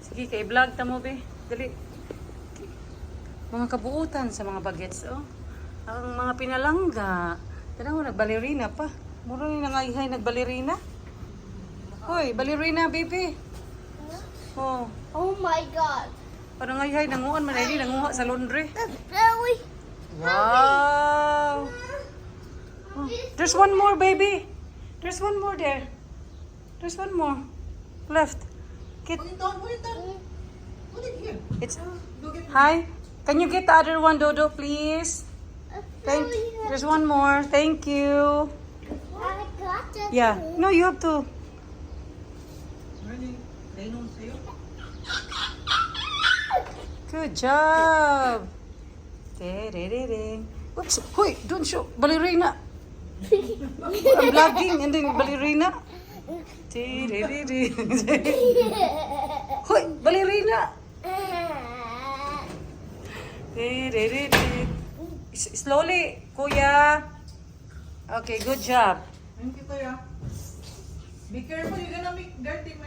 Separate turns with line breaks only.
Sige, kay vlog ta mo be. Dali. Mga kabuutan sa mga bagets, oh. Ang mga pinalangga. Tanaw, nagbalerina pa. Muro ni nangayhay nagbalerina. Hoy, balerina, baby. Oh,
Oh my God.
parang ngayhay nanguan man ay nanguha sa laundry.
Really?
Wow. Oh, there's one more, baby. There's one more there. There's one more left. Get
Put it here.
it's Hi. Can you get the other one, Dodo, please? There's one more. Thank you.
I got it.
Yeah. No, you have to.
Morning. Rainon sa'yo.
Good job. Tererering. Oops. Hoy, don't show. Ballerina. I'm vlogging and then ballerina. Tererering. Hoy, ballerina. Tererering. Slowly, kuya. Okay, good job.
Thank you, Kuya. Be careful, you're gonna make dirty my